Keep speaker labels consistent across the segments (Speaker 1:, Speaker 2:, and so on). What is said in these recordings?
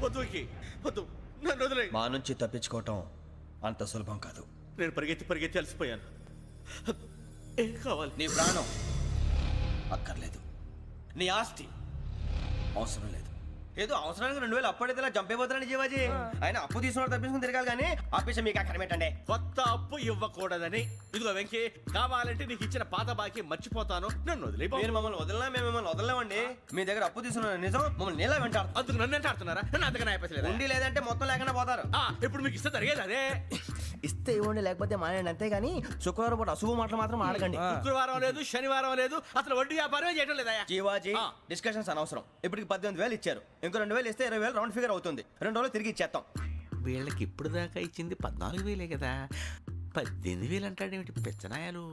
Speaker 1: వద్దు వెంకీ, వద్దు, నన్ను వదిలే.
Speaker 2: మా నుంచి తప్పించుకోవటం అంత సులభం కాదు.
Speaker 1: నేను పరిగెత్తి అలసిపోయాను. ఏం కావాలి?
Speaker 2: నీ ప్రాణం అక్కర్లేదు, నీ ఆస్తి అవసరం లేదు. ఏదో అవసరానికి 2000 అప్పుడైతే ఇలా చంపేపోతారని జీవాజీ. ఆయన అప్పు తీసుకున్న తప్పించుకుని తిరగాలి కానీ ఆపేసి మీకు అక్కడ పెట్టండి.
Speaker 1: కొత్త అప్పు ఇవ్వకూడదని. ఇదిగో వెంకీ, కావాలంటే నీకు ఇచ్చిన పాత బాకీ మర్చిపోతాను, నన్ను వదిలే.
Speaker 2: మీరు మమ్మల్ని వదలనా? మేము మిమ్మల్ని వదలలేమండి. మీ దగ్గర అప్పు తీసుకున్న నిజం మమ్మల్ని నీలా వెంటాడు.
Speaker 1: అందుకు నన్ను ఎంత ఆడుతున్నారా? నన్ను అంతగా నాయపసలేదు.
Speaker 2: ఉండి లేదంటే మొత్తం లేకుండా పోతారు.
Speaker 1: ఇప్పుడు మీకు ఇస్తే జరిగేది అదే.
Speaker 2: ఇస్తే ఇవ్వండి, లేకపోతే మానేయండి, అంతేగాని శుక్రవారం పూట అశుభ మాటలు మాత్రం ఆడకండి.
Speaker 1: శుక్రవారం లేదు, శనివారం లేదు, అసలు వడ్డీ వ్యాపారమే చేయడం లేదా?
Speaker 2: జీవాజీ, డిస్కషన్స్ అనవసరం. ఇప్పటికి 18,000 ఇచ్చారు, ఇంకో 2,000 ఇస్తే 20,000 రౌండ్ ఫిగర్ అవుతుంది. 2 రోజులు తిరిగి ఇచ్చేస్తాం.
Speaker 1: వీళ్ళకి ఇప్పుడు దాకా ఇచ్చింది 14,000 కదా, 18,000 అంటాడేమిటి పెచ్చనాయాలు?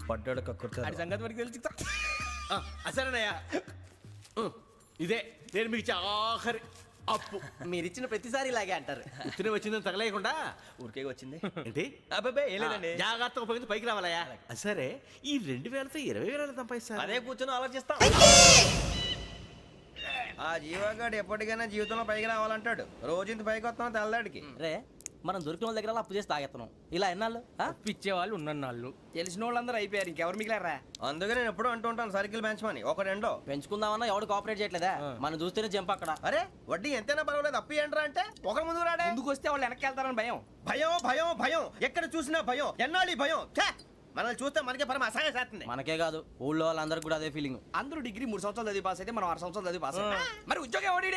Speaker 2: పడ్డాడు కక్కుర్తాడు.
Speaker 1: సంగతి వరకు తెలిసి అసలేనయ్యా, ఇదే నేను మీకు ఇచ్చే ఆఖరి అప్పు.
Speaker 2: మీరిచ్చిన ప్రతిసారి ఇలాగే అంటారు.
Speaker 1: ఉత్తినే వచ్చిందని తగలేయకుండా
Speaker 2: ఊరికే వచ్చింది
Speaker 1: ఏంటి?
Speaker 2: అబ్బాయి ఏం లేదండి.
Speaker 1: జాగ్రత్తగా ఉపయోగించి పైకి రావాలయ్యా. సరే, ఈ 2,000తో 20,000 సంపాదిస్తారు.
Speaker 2: అదే కూర్చొని ఆలోచిస్తాం. ఆ జీవగాడు ఎప్పటికైనా జీవితంలో పైకి రావాలంటాడు. రోజు ఇంత పైకి వస్తాం తెల్లడికి.
Speaker 3: రే, మనం దొరికిన వాళ్ళ దగ్గర అప్పు చేసి తాగెత్తనం. ఇలా ఎన్నాళ్ళు
Speaker 4: పిచ్చేవాళ్ళు ఉన్నన్నాళ్ళు తెలిసిన వాళ్ళందరూ అయిపోయారు, ఇంకెవరు మిగిలారా?
Speaker 2: అందుకే నేను ఎప్పుడు అంటూ ఉంటాను, సర్కిల్ బెంచ్ మని ఒక రెండో
Speaker 3: పెంచుకుందామన్నా ఎవడు కోఆపరేట్ చేయట్లేదా? మనం చూస్తేనే జంప్ అక్కడ.
Speaker 2: అరే వడ్డీ ఎంతైనా పర్వాలేదు, అప్పు ఏంట్రా అంటే ఒక ముందు రాడే.
Speaker 4: ముందుకు వస్తే వాళ్ళు వెనక్కి వెళ్తారని భయం.
Speaker 2: భయం భయం భయం, ఎక్కడ చూసినా భయం. ఎన్నాళ్ళు ఈ భయం? మనల్ని చూస్తే మనకే పరమ అసహాయం చేస్తుంది.
Speaker 3: మనకే కాదు, ఊళ్ళో వాళ్ళందరికీ కూడా అదే ఫీలింగ్.
Speaker 4: అందరూ డిగ్రీ 3 సంవత్సరాలు చదివి పాస్ అయితే మనం 6 సంవత్సరాలు చదివి పాస్ అయ్యాం. మరి ఉద్యోగం ఎవడి?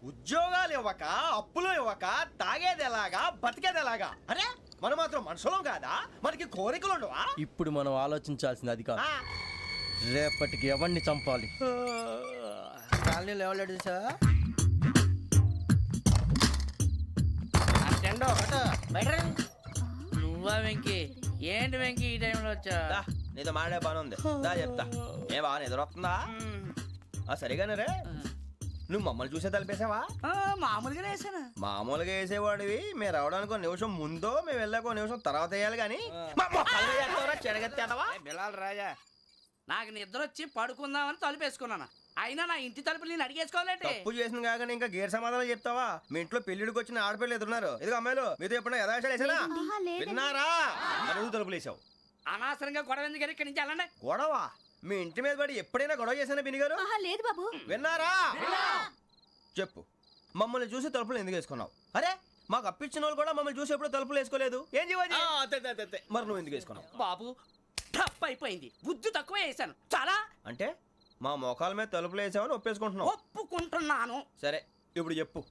Speaker 2: ఉద్యోగాలు ఇవ్వక, అప్పులు ఇవ్వక, తాగేది ఎలాగా, బతికేది ఎలాగా? అరే మనం మాత్రం మనుషులం కాదా? మనకి కోరికలు ఉండవా?
Speaker 3: ఇప్పుడు మనం ఆలోచించాల్సింది అది కాదు, రేపటికి ఎవరిని చంపాలి.
Speaker 4: కాలనీలో ఎవరు సార్?
Speaker 5: నువ్వా వెంకీ? ఏంటి వెంకీ ఈ టైంలో వచ్చా?
Speaker 2: నీతో మాడే పని ఉంది, దా చెప్తా. ఏ బాగా నిద్రొస్తుందా? సరిగానే రే, నువ్వు మమ్మల్ని చూసే తలిపేసావా?
Speaker 5: మామూలుగానే వేసాను.
Speaker 2: మామూలుగా వేసేవాడివి. మేము రావడానికి 1 నిమిషం ముందో, మేము వెళ్ళాక 1 నిమిషం తర్వాత వేయాలి కానీ
Speaker 4: బిలాల్ రాజా,
Speaker 5: నాకు నిద్ర వచ్చి పడుకుందామని తలుపేసుకున్నాను. అయినా నా ఇంటి తలుపులు నేను అడిగేసుకోవాలంటే
Speaker 2: తప్పు చేసిన కాక ఇంకా గేర్ సమాధానం చెప్తావా? మీ ఇంట్లో పెళ్లిడికి వచ్చిన ఆడపిల్లలు ఎదురున్నారు. ఇదిగో అమ్మాయిలు, మీతో ఎప్పుడైనా యథాశాలు వేసానా? విన్నారా? అడుగు తలుపులు వేసావు.
Speaker 5: అనవసరంగా గొడవ ఎందుకు? ఇక్కడి నుంచి వెళ్ళండి.
Speaker 2: గొడవ? మీ ఇంటి మీద పడి ఎప్పుడైనా గొడవ చేశానా బిని గారు?
Speaker 6: లేదు బాబు.
Speaker 2: విన్నారా? చెప్పు, మమ్మల్ని చూసి తలుపులు ఎందుకు వేసుకున్నావు? అరే మాకు అప్పించిన వాళ్ళు కూడా మమ్మల్ని చూసి ఎప్పుడు తలుపులు వేసుకోలేదు. ఏం చేయాలి? మరి నువ్వు ఎందుకు వేసుకున్నావు?
Speaker 5: బాబు టప్ అయిపోయింది, బుద్ధి తక్కువ వేసాను చాలా.
Speaker 2: అంటే మా మోకాల మీద తలుపులు వేసామని ఒప్పేసుకుంటున్నావు?
Speaker 5: ఒప్పుకుంటున్నాను.
Speaker 2: సరే ఇప్పుడు చెప్పు,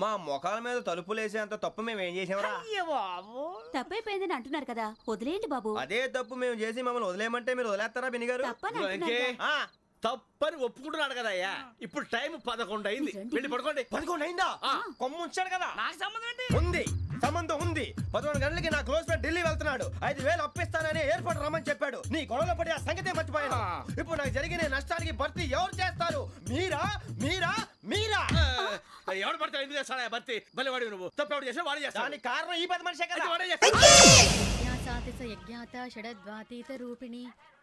Speaker 2: మా మొఖాల మీద తలుపులు వేసేంత తప్పు మేము ఏం చేసామరా?
Speaker 5: బాబు
Speaker 6: తప్పైపోయిందని అంటున్నారు కదా, వదిలేయండి బాబు.
Speaker 2: అదే తప్పు మేము చేసి మమ్మల్ని వదిలేయమంటే మీరు వదిలేస్తారా బిని గారు?
Speaker 1: తప్పని ఒప్పుకుంటున్నాడు కదా అయ్యా. ఇప్పుడు టైం 11 అయింది, వెళ్ళి పడుకోండి.
Speaker 2: 11 అయిందా? కొమ్ము ఉంచాడు కదా.
Speaker 5: నాకు సంబంధం ఏంటి?
Speaker 2: ఉంది, సంబంధం ఉంది. 11 గంటలకి నా క్లోజ్ ఫ్రెండ్ ఢిల్లీ వెళ్తున్నాడు. 5,000 అప్పిస్తానని ఎయిర్పోర్ట్ రమ్మని చెప్పాడు. నీ గొడవలో పడి ఆ సంగతే మర్చిపోయాను. ఇప్పుడు నాకు జరిగిన నష్టానికి భర్తీ ఎవరు చేస్తారు? మీరా మీరా మీరా?
Speaker 1: ఎవడు పడతావు? ఎందుకు చేస్తాడా భర్తీ? మళ్ళీ వాడి నువ్వు తప్పు ఎవడు చేసినా వాడే చేస్తాడు.
Speaker 2: దానికి కారణం ఈ 10 మనిషే కదా.
Speaker 1: వాడే చేస్తాడు.
Speaker 6: యజ్ఞాత షడద్వాతీత రూపిణి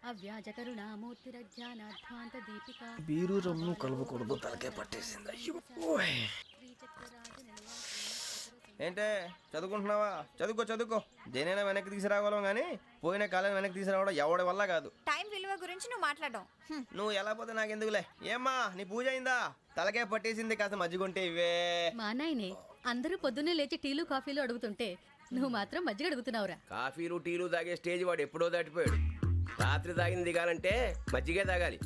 Speaker 6: అవ్యాజ కరుణామూర్తిరజ్ఞానాధ్వాంత దీపిక.
Speaker 2: బీరు రమ్ము కలుపుకూడదు, తలకే పట్టేసింది. ఏంటే చదువుకుంటున్నావా? చదువుకో చదువుకో. దేనైనా వెనక్కి తీసుకురావాలం కానీ పోయిన కాలం వెనక్కి తీసుకురావడం ఎవడి వల్ల కాదు.
Speaker 6: టైం విలువ గురించి నువ్వు మాట్లాడడం.
Speaker 2: నువ్వు ఎలా పోతే నాకెందుకులే. ఏమ్మా నీ పూజ అయిందా? తలకే పట్టేసింది, కాస్త మజ్జిగుంటే ఇవే.
Speaker 6: మా నాయనే అందరూ పొద్దున్నే లేచి టీలు కాఫీలు అడుగుతుంటే నువ్వు మాత్రం మజ్జిగ అడుగుతున్నావురా.
Speaker 7: కాఫీలు టీలు తాగే స్టేజ్ వాడు ఎప్పుడో దాటిపోయాడు. రాత్రి తాగింది దిగాలంటే మజ్జిగే తాగాలి.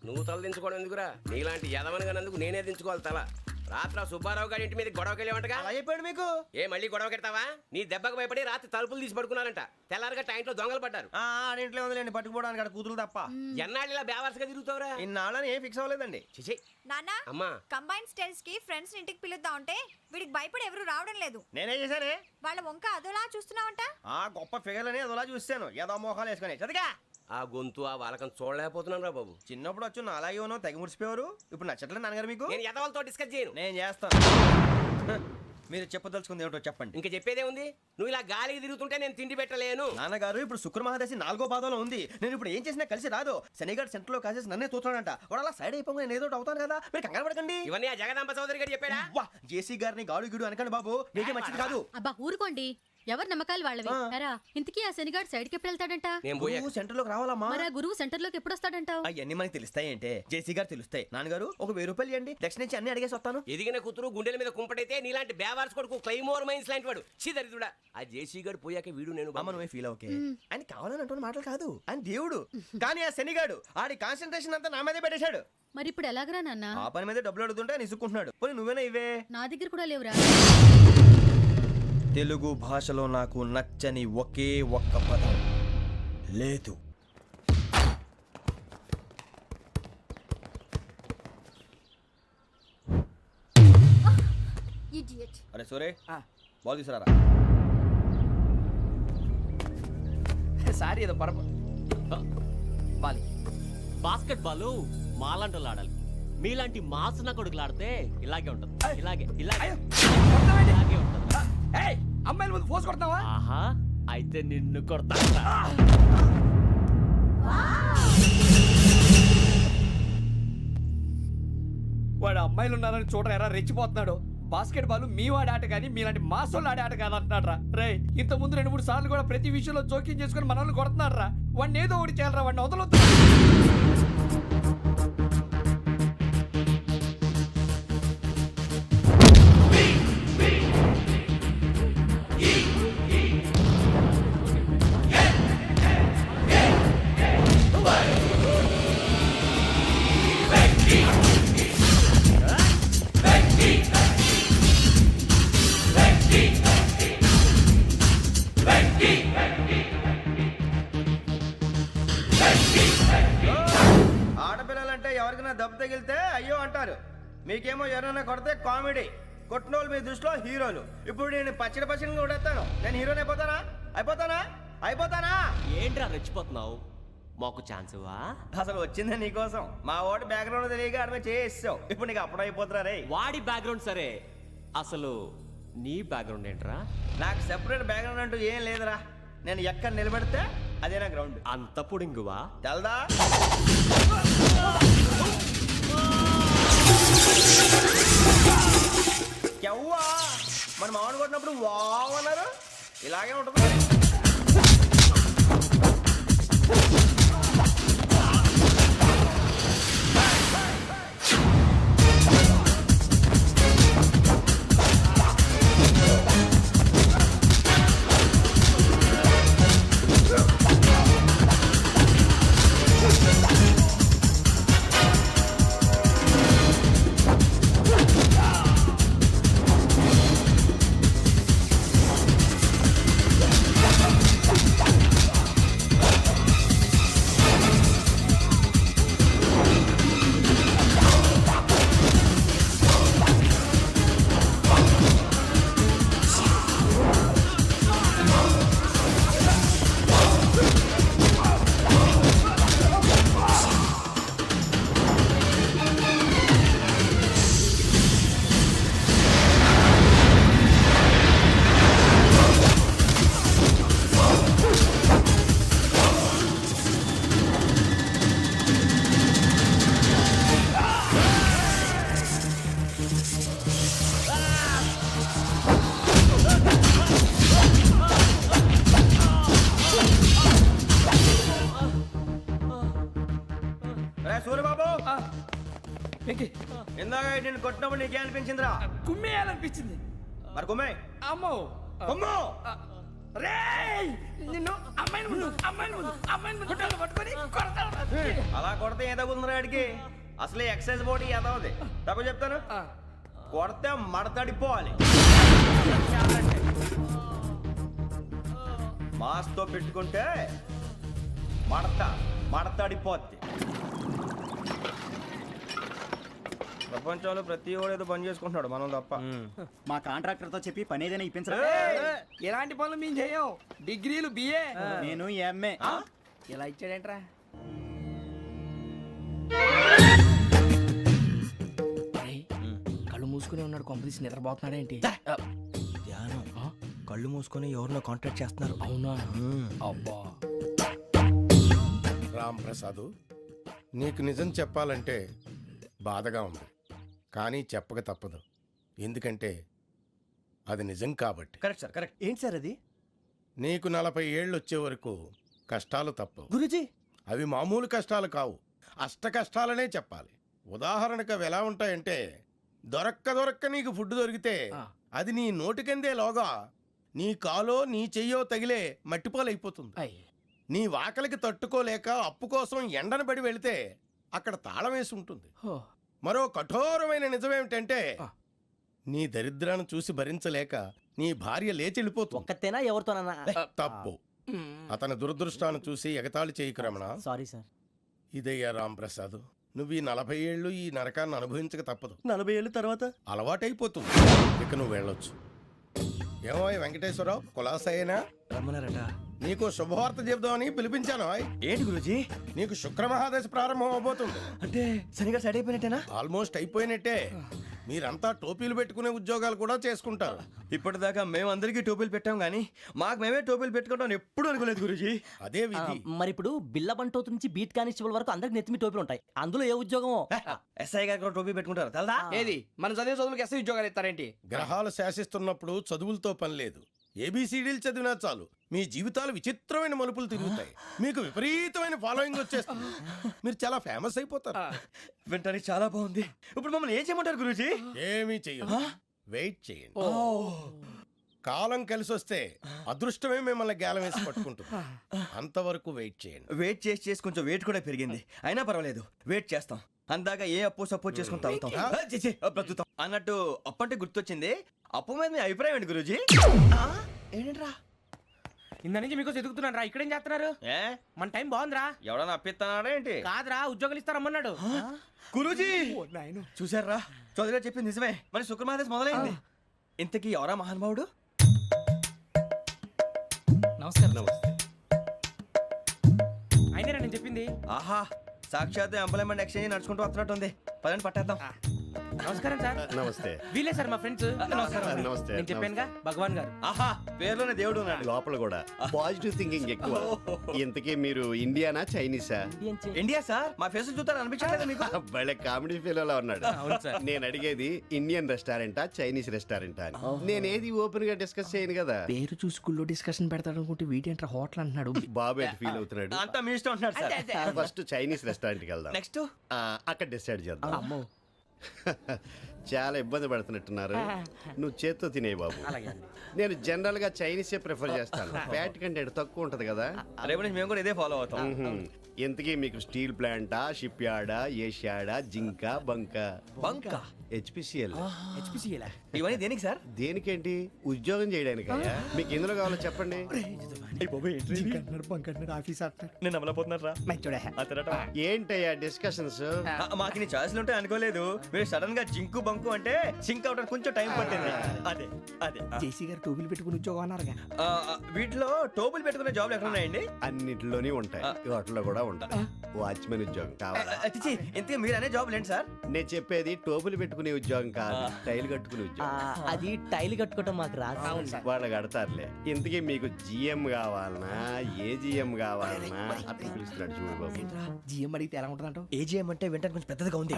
Speaker 7: నువ్వు తల దించుకోవడం ఎందుకురా? నీలాంటి యదవనగానందుకు నేనే దించుకోవాలి తల. రాత్రి సుబ్బారావు గారి ఇంటి మీద గొడవకి వెళ్ళామంటగా.
Speaker 2: అలా చెప్పాడు మీకు?
Speaker 7: ఏ మళ్ళీ గొడవ కెడతావా? నీ దెబ్బకు భయపడి రాత్రి తలుపులు తీసి పడుకున్నారంట. తెల్లారగా టైంట్లో దొంగలు పడ్డారు.
Speaker 2: ఆడింట్లో ఉందిలేండి, పట్టుకుపోవడానికి అక్కడ కూతురు తప్ప.
Speaker 7: ఎన్నాళ్ళు ఇలా బేవర్స్గా తిరుగుతావురా?
Speaker 2: ఇన్నాళ్ళని ఏం ఫిక్స్ అవ్వలేదండి.
Speaker 7: చిచి
Speaker 6: నాన్నా,
Speaker 7: అమ్మా,
Speaker 6: కంబైన్ స్టైల్స్ కి ఫ్రెండ్స్ ఇంటికి పిలుద్దాం అంటే వీడికి భయపడి ఎవరు రావడం లేదు.
Speaker 2: నేనే చేశానే.
Speaker 6: వాళ్ళ వంక అదోలా చూస్తున్నావంట.
Speaker 2: ఆ గొప్ప ఫిగర్లని అదోలా చూస్తాను, ఏదో మోహాలు వేసుకొని. చదిగా
Speaker 7: ఆ గొంతు ఆ వాలకం చూడలేకపోతున్నాను రా బాబు.
Speaker 2: చిన్నప్పుడు వచ్చి నా అలాగే ఉన్నావు, తెగ ముడిచిపోయారు. ఇప్పుడు నచ్చట్లేదు నాన్నగారు మీకు?
Speaker 7: నేను యదవలతో డిస్కస్ చేయను.
Speaker 2: నేను చేస్తాను. మీరు చెప్పదలుచుకుంది ఏమిటో చెప్పండి.
Speaker 7: ఇంకా చెప్పేదే ఉంది. నువ్వు ఇలా గాలికి తిరుగుతుంటే నేను తిండి పెట్టలేను.
Speaker 2: నాన్నగారు ఇప్పుడు శుక్ర మహాదశి 4వ పాదంలో ఉంది. నేను ఇప్పుడు ఏం చేసినా కలిసి రాదు. శనిగారు సెంటర్ లో కాసేసి నన్నే చూస్తున్నాడంట. వాడు అలా సైడ్ అయిపోయి నేను ఏదో ఒకటి అవుతాను కదా, మీరు కంగారు పడకండి.
Speaker 7: ఇవన్నీ ఆ జగదాంబ చౌదరి గారు చెప్పాడా?
Speaker 2: వా జేసీ గారిని గాడు గిడు అనకండి బాబు, మీకే మంచిది కాదు.
Speaker 6: అబ్బా ఊరుకోండి, ఎవరి నమ్మకాలు వాళ్ళవి. ఎరా ఇంతకీ ఆ శనిగాడు సైడ్ కి ఎప్పుడు వెళ్తాడంట?
Speaker 7: నేను పోయా.
Speaker 2: నువ్వు సెంటర్ లోకి రావాలమ్మా.
Speaker 6: మరి ఆ గురువు సెంటర్ లోకి ఎప్పుడు వస్తాడంటావు?
Speaker 2: అవన్నీ మనకి తెలుస్తాయి అంటే జేసీ గారు తెలుస్తాయి. నాన్నగారు ఒక 1000 రూపాయలు ఇవ్వండి, దక్షిణ నుంచి అన్ని అడిగేసి వస్తాను.
Speaker 7: ఎదిగిన కూతురు గుండెల మీద కుంపటైతే నీలాంటి బేవార్స్ కొడుకు క్లైమోర్ మైన్స్ లాంటి వాడు చీదరిదుడా. ఆ జేసీ గారు పోయాక వీడు నేను
Speaker 2: అమ్మ నువ్వే ఫీల్ ఓకే. ఆయన కావాలని అంటున్న మాటలు కాదు, ఆయన దేవుడు. కానీ ఆ శనిగాడు ఆడి కాన్సన్ట్రేషన్ అంతా నా మీదే పెట్టేశాడు.
Speaker 6: మరి ఇప్పుడు ఎలాగరా నాన్న?
Speaker 2: ఆ పని మీద డబ్బులు అడుగుతుంటే ఆయన ఇసుక్కుంటున్నాడు. పోనీ నువ్వేనా ఇవే?
Speaker 6: నా దగ్గర కూడా లేవురా.
Speaker 2: తెలుగు భాషలో నాకు నచ్చని ఒకే ఒక్క పదం లేదు. అరే సోరే బాల్ తీసుకురారా.
Speaker 4: సారీ ఏదో బాలి
Speaker 8: బాస్కెట్ బాల్ మాలాంటి వాళ్ళు ఆడాలి. మీలాంటి మాసన కొడుకులు ఆడితే ఇలాగే ఉంటుంది. ఇలాగే ఇలాగే ఇలాగే ఉంటుంది.
Speaker 4: అమ్మాయిల ముందు ఫోర్స్ కొడతావా?
Speaker 8: ఆహా, అయితే నిన్ను కొడతా.
Speaker 4: వాడు అమ్మాయిలు ఉన్నారని చూడరా ఎరా రెచ్చిపోతున్నాడు. బాస్కెట్ బాల్ మీ వాడి ఆట కానీ మీలాంటి మాసోళ్ళు ఆడే ఆట కాదు అంటున్నాడు రా. రే ఇంత ముందు 2-3 సార్లు కూడా ప్రతి విషయంలో జోక్యం చేసుకుని మన వాళ్ళు కొడుతున్నాడు రా. వాడిని ఏదో ఒకటి చేయాలరా, వాడిని వదలొద్దు.
Speaker 2: ఆడపిల్లలంటే ఎవరికైనా దెబ్బ తగిలితే అయ్యో అంటారు, మీకేమో ఎవరైనా కొడితే కామెడీ. కొట్టిన వాళ్ళు మీ దృష్టిలో హీరోలు. ఇప్పుడు నేను పచ్చడి కొడేస్తాను, నేను హీరోని అయిపోతానా?
Speaker 8: ఏంట్రా రెచ్చిపోతున్నావు? మాకు ఛాన్స్ ఇవ్వా?
Speaker 2: అసలు వచ్చిందే నీకోసం. మా ఓటు బ్యాక్గ్రౌండ్ తెలియక ఆడమే చేసావు. ఇప్పుడు నీకు అప్పుడు అయిపోతున్నా రే.
Speaker 8: వాడి బ్యాక్గ్రౌండ్ సరే, అసలు నీ బ్యాక్గ్రౌండ్ ఏంట్రా?
Speaker 2: నాకు సెపరేట్ బ్యాక్గ్రౌండ్ అంటూ ఏం లేదురా. నేను ఎక్కడ నిలబెడితే అదే నా గ్రౌండ్.
Speaker 8: అంత పుడింగువా?
Speaker 2: తెల్దా? ఎవ్వా మన మామిడి కొట్టినప్పుడు వావ్ అన్నారు, ఇలాగే ఉంటుంది. సూర్యబాబు ఇందాక నేను కొట్టినప్పుడు నీకే అనిపించిందిరా?
Speaker 4: కుమ్మేయాలనిపించింది.
Speaker 2: మరి కుమ్మే.
Speaker 4: అమ్మో
Speaker 2: కుమ్ము.
Speaker 4: రేయ్ నిన్ను అమ్మాయిని ముందు గుడ్డలు పట్టుకొని కొడతాను.
Speaker 2: అలా కొడితే ఏ తగ్గుతుందిరా ఆడికి? అసలే ఎక్సైజ్ బాడీ ఏదవుది. తప్పు చెప్తాను, కొడితే మడతడిపోవాలి. మాస్తో పెట్టుకుంటే మడతడిపోద్ది. ప్రపంచంలో ప్రతి వాడు ఏదో పని చేసుకుంటున్నాడు, మనం తప్ప.
Speaker 9: మా కాంట్రాక్టర్ తో చెప్పి పని ఏదైనా ఇప్పించరా?
Speaker 4: ఎలాంటి పనులు మేము చేయం. డిగ్రీలు బిఏ,
Speaker 9: నేను ఎంఏ.
Speaker 4: ఇలా ఇచ్చాడేంట్రా? కళ్ళు
Speaker 5: మూసుకుని ఉన్నాడు, కొంపదీసి నిద్రపోతున్నాడేంటి?
Speaker 2: ధ్యానం కళ్ళు మూసుకొని ఎవరినో కాంటాక్ట్ చేస్తున్నారు.
Speaker 5: అవునా? అబ్బా.
Speaker 10: రామ్ ప్రసాద్, నీకు నిజం చెప్పాలంటే బాధగా ఉంది, కానీ చెప్పక తప్పదు. ఎందుకంటే అది నిజం కాబట్టి.
Speaker 2: Correct sir, correct. ఏంటి సార్ అది?
Speaker 10: నీకు 40 ఏళ్ళు వచ్చే వరకు కష్టాలు తప్పవు.
Speaker 2: గురుజీ,
Speaker 10: అవి మామూలు కష్టాలు కావు, అష్ట కష్టాలనే చెప్పాలి. ఉదాహరణకు అవి ఎలా ఉంటాయంటే, దొరక్క నీకు ఫుడ్ దొరికితే అది నీ నోటికందే లోగా నీ కాలో నీ చెయ్యో తగిలే మట్టిపాలైపోతుంది. నీ వాకలికి తట్టుకోలేక అప్పు కోసం ఎండను పడి వెళితే అక్కడ తాళం వేసి ఉంటుంది. మరో కఠోరమైన నిజమేమిటంటే, నీ దరిద్రాన్ని చూసి భరించలేక నీ భార్య లేచి వెళ్ళిపోతుంది.
Speaker 3: ఒక్కతేనా ఎవరితోనన్నా?
Speaker 10: తప్పు. అతని దురదృష్టాన్ని చూసి ఎగతాళి చేయకు రమణ.
Speaker 3: Sorry sir.
Speaker 10: ఇదయ్యా రాంప్రసాద్, నువ్వు ఈ 40 ఏళ్ళు ఈ నరకాన్ని అనుభవించక తప్పదు.
Speaker 2: 40 ఏళ్ళ తర్వాత
Speaker 10: అలవాటైపోతుంది. ఇక నువ్వు వెళ్ళొచ్చు. ఏమో వెంకటేశ్వరరావు, కులాసైనా
Speaker 2: రమ్మన్నారట.
Speaker 10: నీకు శుభవార్త చెబుదామని పిలిపించాను.
Speaker 2: ఏంటి గురుజీ?
Speaker 10: నీకు శుక్రమహాదశ ప్రారంభం అవబోతుంది.
Speaker 2: అంటే శనిగా సెట్ అయిపోయినట్టేనా?
Speaker 10: ఆల్మోస్ట్ అయిపోయినట్టే. మీరంతా టోపీలు పెట్టుకునే ఉద్యోగాలు కూడా చేసుకుంటారు.
Speaker 2: ఇప్పటిదాకా మేమందరికీ టోపీలు పెట్టాం కానీ మాకు మేమే టోపీలు పెట్టుకుంటాం ఎప్పుడు అనుకోలేదు గురుజీ.
Speaker 10: అదే విధి.
Speaker 3: మరి ఇప్పుడు బిల్ల బంటోతు నుంచి బీట్ కానిస్టేబుల్ వరకు అందరికి నెత్తిమి టోపీలు ఉంటాయి. అందులో ఏ ఉద్యోగమో?
Speaker 2: ఎస్ఐ గారు కూడా టోపీ పెట్టుకుంటారు తెలదా?
Speaker 5: ఏది మన చదివే చదువులకు ఎస్ఐ ఉద్యోగాలు ఇస్తారేంటి?
Speaker 10: గ్రహాలు శాసిస్తున్నప్పుడు చదువులతో పని లేదు. ఏబిసిడీలు చదివినా చాలు మీ జీవితాలు విచిత్రమైన మలుపులు తిరుగుతాయి. మీకు విపరీతమైన ఫాలోయింగ్ వచ్చేస్తుంది. మీరు చాలా ఫేమస్ అయిపోతారు.
Speaker 2: వింటానికి చాలా బాగుంది. ఇప్పుడు మమ్మల్ని ఏం చేయమంటారు గురుజీ?
Speaker 10: ఏమీ చెయ్యదు, వెయిట్ చేయండి. కాలం కలిసి వస్తే అదృష్టమే మిమ్మల్ని గేలం వేసి పట్టుకుంటుంది. అంతవరకు వెయిట్ చేయండి.
Speaker 2: వెయిట్ చేసి కొంచెం వెయిట్ కూడా పెరిగింది. అయినా పర్వాలేదు, వెయిట్ చేస్తాం. అందాక ఏ అప్పు సపోర్ట్ చేసుకుని తాగుతాం, బ్రతుకుతాం అన్నట్టు. అప్పు అంటే గుర్తొచ్చింది. అప్పు మీద మీ అభిప్రాయం ఏంటి గురూజీ? ఏంటరా
Speaker 5: ఇంత నుంచి మీకు ఎదుగుతున్నాను రా. ఇక్కడేం చేస్తున్నారు? మన టైం బాగుందిరా.
Speaker 2: ఎవడన్నా అప్పిస్తున్నాడా ఏంటి?
Speaker 5: కాదురా, ఉద్యోగాలు ఇస్తారమ్మన్నాడు.
Speaker 2: గురూజీ చూసారా, చౌదరిగా చెప్పింది నిజమే. మరి శుక్రమహాదేశ్ మొదలైంది. ఇంతకీ ఎవరా మహానుభావుడు?
Speaker 5: నమస్కారం. అయినా నేను చెప్పింది.
Speaker 2: ఆహా, సాక్షాత్ ఎంప్లాయ్మెంట్ ఎక్స్చేంజ్ నడుచుకుంటూ వస్తున్నట్టు ఉంది. పదండి పట్టేద్దాం.
Speaker 5: నమస్కారం సార్.
Speaker 10: నమస్తే.
Speaker 5: వీలే సార్ మా ఫ్రెండ్స్. నమస్కారం.
Speaker 10: నమస్తే.
Speaker 5: నేను చెప్పానుగా, భగవాన్ గారు.
Speaker 2: ఆహా, పేర్లోనే దేవుడు ఉన్నాడు.
Speaker 11: లోపల కూడా పాజిటివ్ థింకింగ్ ఎక్కువ. ఇంతకీ మీరు ఇండియానా చైనీసా?
Speaker 2: India sir. మా ఫేస్ చూస్తారు అనిపించలేదు మీకు?
Speaker 11: భలే కామెడీ ఫీల్ అలా ఉన్నాడు. నేను అడిగేది ఇండియన్ రెస్టారెంటా చైనీస్ రెస్టారెంటా అని. నేనేది ఓపెన్ గా డిస్కస్ చేయను కదా.
Speaker 5: పేరు చూసి స్కూల్లో డిస్కషన్ పెడతాడు అనుకుంటే వీటేంట్రా హోటల్ అంటున్నాడు.
Speaker 11: బాబు ఎట్ ఫీల్ అవుతున్నాడు.
Speaker 2: అంతా మీ ఇష్టం అంటున్నాడు సార్.
Speaker 11: ఫస్ట్ చైనీస్ రెస్టారెంట్ కి వెళ్దాం.
Speaker 2: నెక్స్ట్
Speaker 11: అక్కడ డిసైడ్ చేద్దాం. చాలా ఇబ్బంది పడుతున్నట్టున్నారు. నువ్వు చేత్తో తినే బాబు. నేను జనరల్ గా చైనీసే ప్రిఫర్ చేస్తాను. ఫ్యాట్ కంటెంట్ తక్కువ ఉంటది కదా.
Speaker 2: రేపు నుంచి మేము కూడా ఇదే ఫాలో అవుతాం.
Speaker 11: ఇంతకీ మీకు స్టీల్ ప్లాంటా, షిప్ యార్డా, ఏషియాడా, జింక, బంకా?
Speaker 2: బంకా,
Speaker 11: హెచ్పిసిఎల్.
Speaker 2: ఇవన్నీ దేనికి సార్?
Speaker 11: దేనికేంటి? ఉద్యోగం చేయడానికి. మీకు ఎందులో కావాలో చెప్పండి.
Speaker 2: నేను అమలపోతున్నారా?
Speaker 11: ఏంటయ్యా డిస్కషన్స్?
Speaker 2: మాకు నీ ఛాయిస్లు ఉంటాయి అనుకోలేదు. మీరు సడన్ గా జింకు బంకు అంటే సింక్ అవడానికి కొంచెం టైం పట్టింది. అదే అదే
Speaker 5: జేసీ గారు టోపీలు పెట్టుకుని ఉద్యోగం అన్నారుగా.
Speaker 2: వీటిలో టోపులు పెట్టుకునే జాబ్లు ఎక్కడ ఉన్నాయండి?
Speaker 11: అన్నిటిలోనే ఉంటాయి, వాటిలో కూడా ఉంటాయి. వాచ్మెన్ ఉద్యోగం కావాలా?
Speaker 2: ఇంతకీ మీరు అనే జాబ్ ఏంటి సార్?
Speaker 11: నేను చెప్పేది టోపులు పెట్టుకునే ఉద్యోగం కాదు, టైల్ కట్టుకునే ఉద్యోగం.
Speaker 3: అది టైల్ కట్టుకోవటం మాకు రాదు.
Speaker 11: వాళ్ళు కడతారులే. ఇంతకీ మీకు జిఎం కావాలనా, ఏ జిఎం కావాలనా? అట్లా పిలుస్తున్నాడు చూడు బాబు.
Speaker 5: జిఎం అడిగితే ఎలా ఉంటుందంట?
Speaker 2: ఏజీఎం అంటే వింటానికి కొంచెం పెద్దదిగా ఉంది.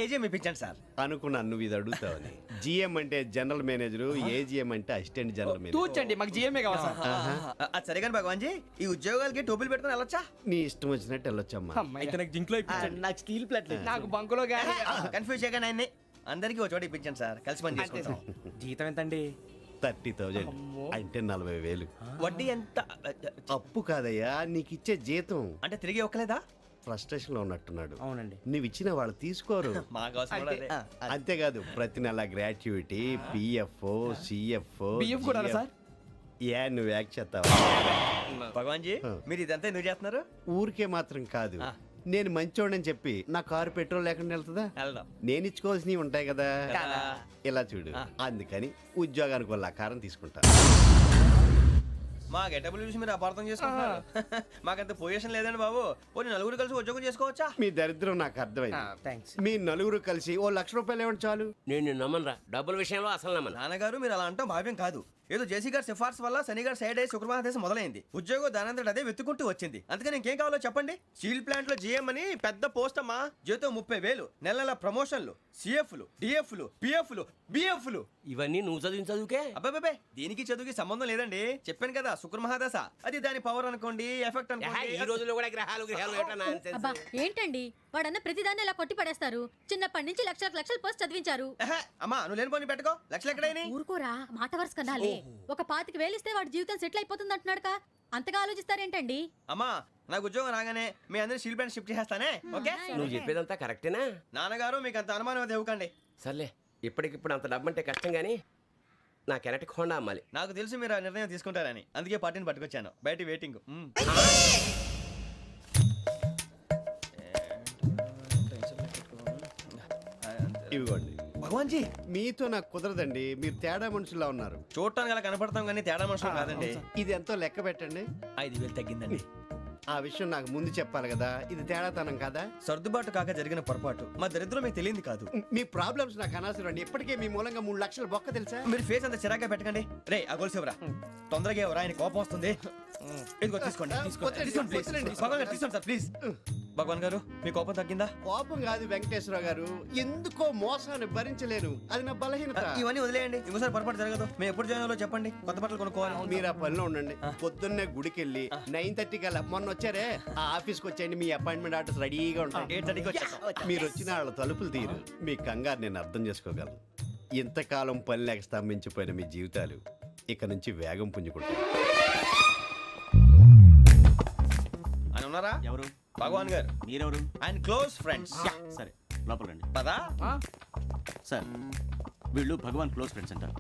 Speaker 2: ఏజీఎం ఇప్పించండి సార్.
Speaker 11: అనుకున్నాను నువ్వు ఇది అడుగుతావని. జిఎం అంటే జనరల్ మేనేజర్, ఏజిఎం అంటే అసిస్టెంట్ జనరల్ మేనేజర్.
Speaker 5: తూచండి, మాకు జిఎంఏ కావాలి సార్.
Speaker 2: అది సరే కానీ భగవాన్ జీ, ఈ ఉద్యోగాలకి టోపులు పెట్టుకుని వెళ్ళొచ్చా?
Speaker 11: నీ ఇష్టం వచ్చినట్టు వెళ్ళొచ్చమ్మా.
Speaker 3: నాకు స్టీల్ ప్లేట్
Speaker 5: నాకు బంకులో గానీ.
Speaker 2: కన్ఫ్యూజ్ చేయగానే ఆయన్ని అందరికీ ఒక చోట ఇప్పించండి సార్, కలిసి పని చేసుకుంటాం.
Speaker 5: జీతం ఎంతండి?
Speaker 11: 30,000 అంటే 40,000.
Speaker 2: వడ్డీ ఎంత?
Speaker 11: అప్పు కాదయ్యా, నీకు ఇచ్చే జీతం.
Speaker 2: అంటే తిరిగి ఒక్కలేదా?
Speaker 11: ఫ్రస్ట్రేషన్ లో ఉన్నట్టున్నాడు.
Speaker 5: అవునండి.
Speaker 11: నువ్వు ఇచ్చిన వాళ్ళు తీసుకోరు.
Speaker 2: మాకు అవసరం కూడా అదే.
Speaker 11: అంతేకాదు ప్రతి నెల గ్రాట్యుటీ, పిఎఫ్, సిఎఫ్.
Speaker 5: బియ్యం కూడా సార్?
Speaker 11: ఏ నువ్వు యాక్ట్ చేస్తావా?
Speaker 2: భగవాన్ జీ, మీరు ఇదంతా ఎందుకు చేస్తున్నారు?
Speaker 11: ఊరికే మాత్రం కాదు, నేను మంచోడని చెప్పి నా కారు పెట్రోల్ లేకుండా వెళ్తుందా?
Speaker 2: వెళ్దాం.
Speaker 11: నేను ఇచ్చుకోవాల్సినవి ఉంటాయి కదా.
Speaker 2: కదా.
Speaker 11: ఇలా చూడు, అందుకని ఉద్యోగానికి వాళ్ళ ఆకారం తీసుకుంటా.
Speaker 2: మా గెటబుల్ చూసి మీరు అపార్థం చేసుకుంటున్నారు. మాకంత పొజిషన్ లేదండి బాబు. పోనీ నలుగురు కలిసి ఉద్యోగం చేసుకోవచ్చా?
Speaker 11: మీ దరిద్రం నాకు అర్థమైంది.
Speaker 2: థ్యాంక్స్.
Speaker 11: మీ నలుగురు కలిసి ఓ ₹1,00,000 ఇవ్వండి చాలు.
Speaker 7: నేను నమ్మనరా, డబ్బుల విషయంలో అసలు నమ్మను.
Speaker 2: నాన్నగారు మీరు అలా అంటాం భావ్యం కాదు. ఏదో జేసీ గారి సిఫార్సు వల్ల శని గారు సైడ్ అయ్యి శుక్రవారం మొదలైంది. ఉద్యోగం దానంతటి అదే వెతుకుంటూ వచ్చింది. అందుకని ఇంకేం కావాలో చెప్పండి. స్టీల్ ప్లాంట్ లో జీఎం అని పెద్ద పోస్ట్ అమ్మా. జీతం 30,000, నెల నెల ప్రమోషన్లు, సిఎఫ్లు, డిఎఫ్లు, పిఎఫ్లు, బిఎఫ్లు.
Speaker 7: ఇవన్నీ నువ్వు చదివిన చదువుకే.
Speaker 2: అబ్బాబే దీనికి చదువుకి సంబంధం లేదండి. చెప్పాను కదా శుక్ర మహాదశ. అది దాని పవర్ అనుకోండి, ఎఫెక్ట్
Speaker 7: ఈ
Speaker 2: అనుకోండి.
Speaker 7: రోజుల్లో కూడా గ్రహాలు ఏటా nonsense?
Speaker 6: అబ్బా ఏంటండి వాడన్న ప్రతిదాన్ని ఇలా కొట్టి పడేస్తారు. చిన్నప్పటి నుంచి లక్షలు పోస్ట్ చదివించారు.
Speaker 2: అమ్మా నువ్వు లేని పోనీ పెట్టుకో. లక్షలు ఎక్కడైనా
Speaker 6: ఊరుకోరా, మాట వరుస కదాలే. ఒక 25,000 ఇస్తే వాడి జీవితం సెటిల్ అయిపోతుంది అంటున్నాడుగా. అంతగా ఆలోచిస్తారేంటండి?
Speaker 2: అమ్మా నాకు ఉద్యోగం రాగానే మీ అందరినీ స్టీల్ ప్లాంట్ షిఫ్ట్ చేస్తానే. ఓకే
Speaker 7: నువ్వు చెప్పేదంతా కరెక్టేనా?
Speaker 2: నాన్నగారు మీకు అంత అనుమానం అది ఇవ్వకండి.
Speaker 7: సర్లే, ఇప్పటికిప్పుడు అంత డబ్బు అంటే కష్టం కానీ నా కెనటిక్ హోండా అమ్మాలి.
Speaker 2: నాకు తెలుసు మీరు ఆ నిర్ణయం తీసుకుంటారని, అందుకే పార్టీని పట్టుకొచ్చాను. బయట వెయిటింగ్.
Speaker 11: ఇవ్వండి.
Speaker 2: భగవాన్ జీ
Speaker 11: మీతో నాకు కుదరదండి. మీరు తేడా మనుషుల్లా ఉన్నారు.
Speaker 2: చూడటానికి అలా కనపడతాం కానీ తేడా మనుషులు కాదండి.
Speaker 11: ఇది ఎంతో లెక్క పెట్టండి.
Speaker 2: 5,000 తగ్గిందండి.
Speaker 11: ఆ విషయం నాకు ముందు చెప్పాలి కదా. ఇది తేడాతనం కదా.
Speaker 2: సర్దుబాటు కాక జరిగిన పొరపాటు. మా దరిద్రం మీకు తెలియంది కాదు.
Speaker 11: మీ ప్రాబ్లమ్స్ నాకు అనవసరం అండి. ఇప్పటికే మీ మూలంగా 3 లక్షలు బొక్క తెలుసా.
Speaker 2: మీరు ఫేస్ అంత చిరాగ్గా పెట్టకండి. రే ఆ గొలుసు ఎవరా? తొందరగా ఎవరా? ఆయన కోపం వస్తుంది. ఇదిగో తీసుకోండి. తీసుకోండి ప్లీజ్. భగవాన్ గారు తీసుకోండి సార్ ప్లీజ్. భగవాన్ గారు మీ కోపం తగ్గిందా?
Speaker 11: కోపం కాదు వెంకటేశ్వర గారు, ఎందుకో మోసాన్ని భరించలేను. అది నా బలహీనత.
Speaker 2: ఇవన్నీ వదిలేయండి. ఇంకోసారి పొరపాటు జరగదు. మేము ఎప్పుడు జాయిన్ అవ్వాలో చెప్పండి. కొత్త బట్టలు కొనుక్కోవాలి.
Speaker 11: మీరు ఆ పనిలో ఉండండి. పొద్దున్నే గుడికి వెళ్ళి 9:30 కల్లా మొన్న వచ్చారే ఆ ఆఫీస్కి వచ్చేయండి. మీ అపాయింట్మెంట్ ఆర్డర్స్ రెడీగా ఉంటాయి.
Speaker 2: 8:30కి వచ్చేస్తాం.
Speaker 11: మీరు వచ్చిన వాళ్ళ తలుపులు తీరు. మీ కంగారు నేను అర్థం చేసుకోగలను. ఇంతకాలం పని లేక స్తంభించిపోయిన మీ జీవితాలు ఇక నుంచి వేగం పుంజుకుంటాయి.
Speaker 2: ఆయన ఉన్నారా?
Speaker 8: ఎవరు?
Speaker 2: భగవాన్ గారు.
Speaker 8: మీరెవరు?
Speaker 2: ఆయన క్లోజ్ ఫ్రెండ్స్.
Speaker 8: సరే లోపల రండి.
Speaker 2: పదా
Speaker 8: సార్ వీళ్ళు భగవాన్ క్లోజ్ ఫ్రెండ్స్ అంటారు.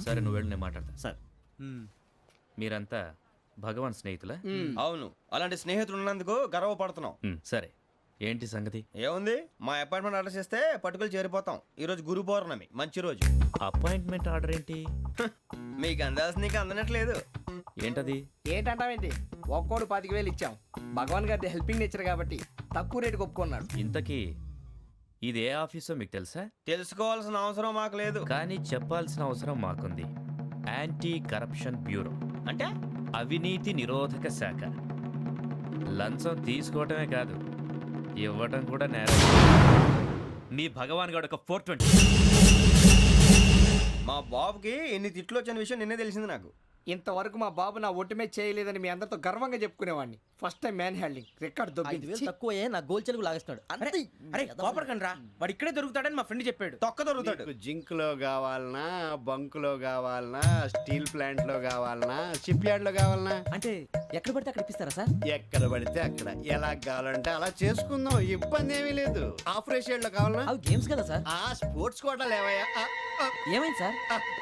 Speaker 12: సరే నువ్వు వెళ్ళి నేను మాట్లాడతా.
Speaker 8: సార్
Speaker 12: మీరంతా భగవాన్ స్నేహితులా?
Speaker 2: అవును, అలాంటి స్నేహితులు ఉన్నందుకు గర్వపడుతున్నాం.
Speaker 12: సరే ఏంటి సంగతి?
Speaker 2: ఏముంది, మా అపాయింట్మెంట్ ఆర్డర్ చేస్తే పట్టుకులు చేరిపోతాం. ఈ రోజు గురు పౌర్ణమి, మంచి రోజు.
Speaker 12: అపాయింట్మెంట్ ఆర్డర్ ఏంటి?
Speaker 2: మీకు అందాల్సిన నీకు అందనట్లేదు.
Speaker 12: ఏంటది?
Speaker 4: ఏంటంటావేంటి? ఒక్కోడు 25,000 ఇచ్చాం. భగవాన్ గారి హెల్పింగ్ నేచర్ కాబట్టి తక్కువ రేటుకి ఒప్పుకున్నాడు.
Speaker 12: ఇంతకీ ఇది ఏ ఆఫీసో మీకు తెలుసా?
Speaker 2: తెలుసుకోవాల్సిన అవసరం మాకు లేదు.
Speaker 12: కానీ చెప్పాల్సిన అవసరం మాకుంది. యాంటీ కరప్షన్ బ్యూరో
Speaker 2: అంటే
Speaker 12: అవినీతి నిరోధక శాఖ. లంచం తీసుకోవటమే కాదు, ఇవ్వటం కూడా నేరం. మీ భగవాన్ గారు ఒక 420.
Speaker 2: మా బాబుకి ఎన్ని తిట్లు వచ్చిన విషయం నిన్నే తెలిసింది నాకు.
Speaker 4: ఇంతవరకు మా బాబు నా ఒట్టుమే చేయలేదని మీ అందరితో గర్వంగా చెప్పుకునేవాడిని. First time man handing record
Speaker 3: 5,000 తక్కువే నా గోల్ చెలుగు లాగేస్తున్నాడు.
Speaker 2: అరే కోపడకండి రా, వాడు ఇక్కడే దొరుకుతాడని మా ఫ్రెండ్ చెప్పాడు. తొక్క దొరుకుతాడు.
Speaker 11: మీకు జింక్ లో కావాలనా, బంక్ లో కావాలనా, స్టీల్ ప్లాంట్ లో కావాలనా, షిప్ యార్డ్ లో కావాలనా?
Speaker 3: అంటే ఎక్కడ పడితే అక్కడ ఇప్పిస్తారా సార్?
Speaker 11: ఎక్కడ పడితే అక్కడ ఎలా కావాలంటే అలా చేసుకుందాం. ఇబ్బంది ఏమీ లేదు. ఆపరేషన్ లో కావాలనా?
Speaker 3: అవి గేమ్స్ కదా సార్.
Speaker 11: ఆ స్పోర్ట్స్ కోటా లేవయ్యా.
Speaker 3: ఏమైంది సార్?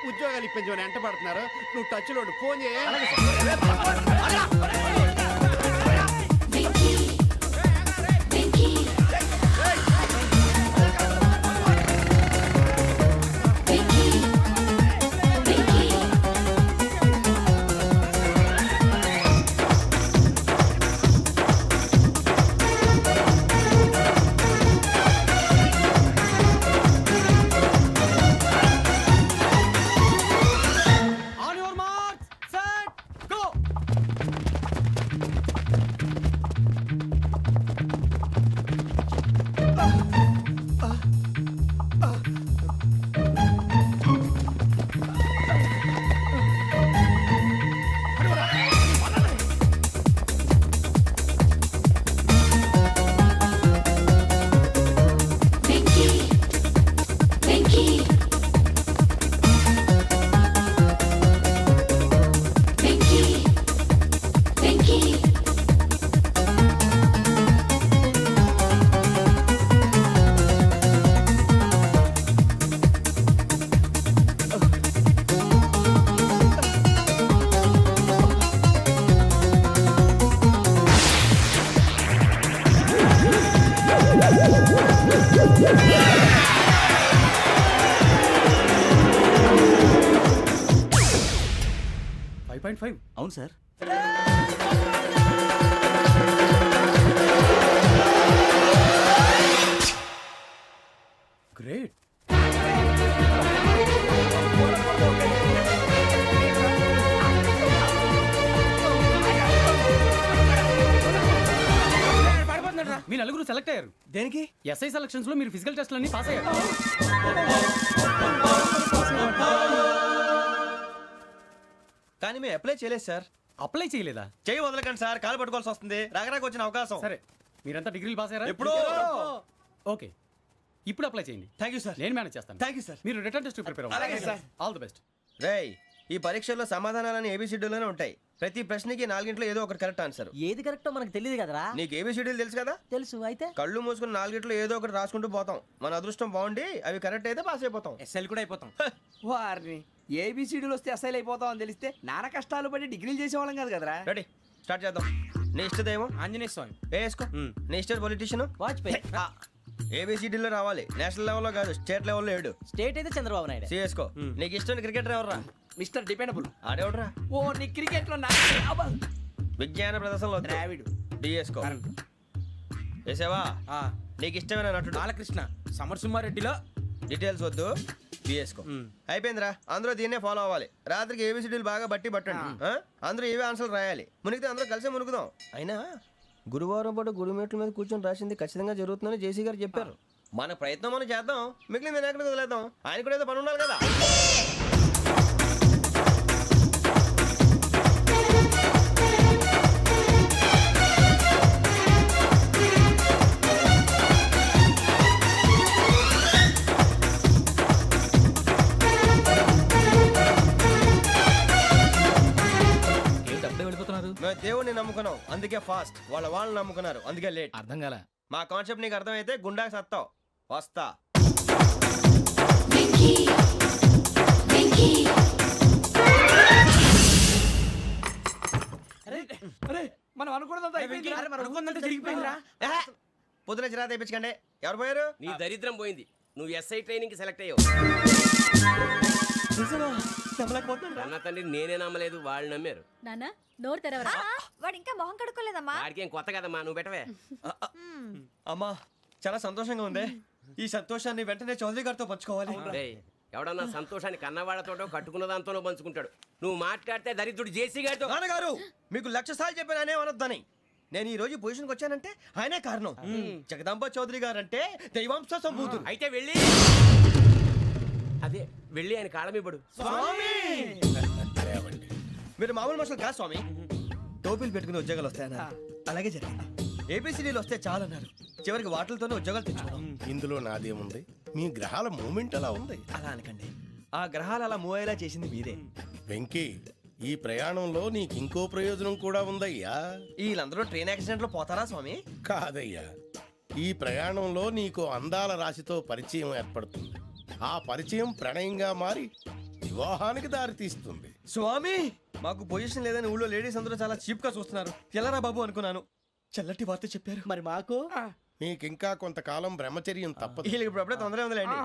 Speaker 11: ఉద్యోగాలు ఇప్పించమని ఎంట పడుతున్నారు. నువ్వు టచ్ లో ఫోన్ చేయ.
Speaker 9: 1.5 అవును సార్.
Speaker 2: గ్రేట్.
Speaker 9: మీ నలుగురు సెలెక్ట్ అయ్యారు.
Speaker 2: దేనికి?
Speaker 9: ఎస్ఐ సెలక్షన్స్ లో మీరు ఫిజికల్ టెస్ట్ అన్ని పాస్ అయ్యారు.
Speaker 2: కానీ మేము అప్లై చేయలేదు సార్.
Speaker 9: అప్లై చేయలేదా?
Speaker 2: చేయి వదలకండి సార్, కాలు పట్టుకోవాల్సి వస్తుంది. రాగరాకు వచ్చిన అవకాశం.
Speaker 9: సరే, మీరంతా డిగ్రీలు పాస్ అయ్యారా?
Speaker 2: ఎప్పుడో.
Speaker 9: ఓకే, ఇప్పుడు అప్లై చేయండి.
Speaker 2: Thank you sir.
Speaker 9: నేను మేనేజ్ చేస్తాను.
Speaker 2: Thank you sir.
Speaker 9: మీరు రిటర్న్ టెస్ట్ ప్రిపేర్
Speaker 2: అలాగే
Speaker 9: అవ్వండి.
Speaker 2: సార్.
Speaker 9: All the best.
Speaker 2: రేయ్, ఈ పరీక్షల్లో సమాధానాలని ఏబిసిడ్యూల్లోనే ఉంటాయి. ప్రతి ప్రశ్నకి 4 ఏదో ఒకటి కరెక్ట్ ఆన్సర్.
Speaker 3: ఏది కరెక్టో మనకు తెలియదు కదరా.
Speaker 2: నీకు ఏబిసిడ్యూల్ తెలుసు కదా?
Speaker 3: తెలుసు. అయితే
Speaker 2: కళ్ళు మూసుకుని 4 ఏదో ఒకటి రాసుకుంటూ పోతాం. మన అదృష్టం బాగుండి అవి కరెక్ట్ అయితే పాస్ అయిపోతాం.
Speaker 4: ఎస్ఎల్ కూడా అయిపోతాం. వారిని ఏబిసిడీలు వస్తే ఎస్ఐలు అయిపోతాం అని తెలిస్తే నాన్న కష్టాలు పడి డిగ్రీలు చేసేవాళ్ళం కాదు కదరా.
Speaker 2: రెడీ, స్టార్ట్ చేద్దాం. నీ ఇష్టదేమో
Speaker 9: ఆంజనేయ స్వామి.
Speaker 2: వేసుకో. నీ ఇష్ట పొలిటీషియన్
Speaker 3: వాజ్పేయి.
Speaker 2: ఏబిసిడీలో రావాలి. నేషనల్ లెవెల్లో కాదు, స్టేట్ లెవెల్లో 7.
Speaker 3: స్టేట్ అయితే చంద్రబాబు నాయుడు.
Speaker 2: సిఎస్కో. నీకు ఇష్టం క్రికెటర్ ఎవర్రా?
Speaker 4: Mister dependable.
Speaker 2: ఆడేవడరా?
Speaker 4: ఓ నీ క్రికెట్ లో
Speaker 2: విజ్ఞాన ప్రదర్శనలో
Speaker 4: ద్రావిడు.
Speaker 2: డిఎస్కో. వేసావా? నీకు ఇష్టమైన నటుడు?
Speaker 9: బాలకృష్ణ. సమర్సింహారెడ్డిలో
Speaker 2: డీటెయిల్స్ వద్దు, బిఎస్కో. అయిపోయిందిరా. అందరూ దీన్నే ఫాలో అవ్వాలి. రాత్రికి ఏబిసిడీలు బాగా బట్టి పట్టండి. అందరూ ఏవే ఆన్సర్లు రాయాలి. మునిగితే అందరూ కలిసి మునుగుదాం. అయినా గురువారం పాటు గురుమేట్ల మీద కూర్చొని రాసింది ఖచ్చితంగా జరుగుతుందని జేసీ గారు చెప్పారు. మన ప్రయత్నం మనం చేద్దాం, మిగిలింది ఎక్కడికి వదిలేద్దాం. ఆయన కూడా ఏదో పని ఉండాలి కదా. మేము దేవుడిని నమ్ముకున్నాం, అందుకే ఫాస్ట్. వాళ్ళని నమ్ముకున్నారు, అందుకే లేట్.
Speaker 9: అర్థం కాల.
Speaker 2: మా కాన్సెప్ట్ నీకు అర్థమైతే గుండా సత్తావు. వస్తా.
Speaker 4: అరే మనం అనుకున్నదంతా అయిపోయింది.
Speaker 9: జరిగిపోయిందిరా.
Speaker 2: పొద్దున చిరా తెప్పించకండి. ఎవరు పోయారు?
Speaker 7: నీ దరిద్రం పోయింది. నువ్వు ఎస్ఐ ట్రైనింగ్ కి సెలెక్ట్ అయ్యావు. అన్న తండ్రి నేనే నమ్మలేదు, వాళ్ళు నమ్మారు.
Speaker 6: నాన్న నోరు తెరవరా.
Speaker 13: వాడు ఇంకా మొహం కడుక్కోలేదమ్మా.
Speaker 7: వాడికి ఏం కొత్త కదమ్మా, నువ్వు పెట్టవే.
Speaker 2: అమ్మా, చాలా సంతోషంగా ఉంది. ఈ సంతోషాన్ని వెంటనే చౌదరి గారితో పంచుకోవాలి.
Speaker 7: డేయ్, ఎవడన్నా సంతోషాన్ని కన్నవాళ్లతోటో కట్టుకున్న దాంతోనో పంచుకుంటాడు. నువ్వు మాట్లాడితే దరిద్రుడు జేసీ గారితో.
Speaker 2: నాన్నగారు, మీకు 1,00,000 సార్లు చెప్పాను అనే అనొద్దని. నేను ఈ రోజు పొజిషన్కి వచ్చానంటే ఆయనే కారణం. జగదాంబ చౌదరి గారు అంటే దైవాంశ సంభూతుడు.
Speaker 7: అయితే వెళ్ళి అదే వెళ్ళి ఆయన కాళ్ళమివ్వడు.
Speaker 2: మీరు మామూలు మనుషులు కాదు స్వామి. టోపీలు పెట్టుకుని ఉద్యోగాలు వస్తాయన్నారు, అలాగే జరిగింది. ఏబిసిడీలు వస్తే చాలన్నారు, చివరికి వాటిలతోనే ఉద్యోగాలు తెచ్చుకున్నాం.
Speaker 10: ఇందులో నాదేముంది? మీ గ్రహాల మూమెంట్ అలా ఉంది.
Speaker 2: అలా అనకండి, ఆ గ్రహాలు అలా మూవ్ అయ్యేలా చేసింది మీరే.
Speaker 10: వెంకీ, ఈ ప్రయాణంలో నీకు ఇంకో ప్రయోజనం కూడా ఉందయ్యా.
Speaker 2: వీళ్ళందరూ ట్రైన్ యాక్సిడెంట్ లో పోతారా స్వామి?
Speaker 10: కాదయ్యా, ఈ ప్రయాణంలో నీకు అందాల రాశితో పరిచయం ఏర్పడుతుంది. ఆ పరిచయం ప్రణయంగా మారి వివాహానికి దారితీస్తుంది.
Speaker 2: స్వామి, మాకు పొజిషన్ లేదని ఊళ్ళో లేడీస్ అందరూ చాలా చీప్ గా చూస్తున్నారు. ఎలారా బాబు అనుకున్నాను. చల్లటి వార్త చెప్పారు.
Speaker 3: మరి మాకు
Speaker 10: నీకింకా కొంతకాలం బ్రహ్మచర్యం తప్పదు.
Speaker 2: వీళ్ళకి ఇప్పుడు అప్పుడే తొందరగా ఉందిలేండి.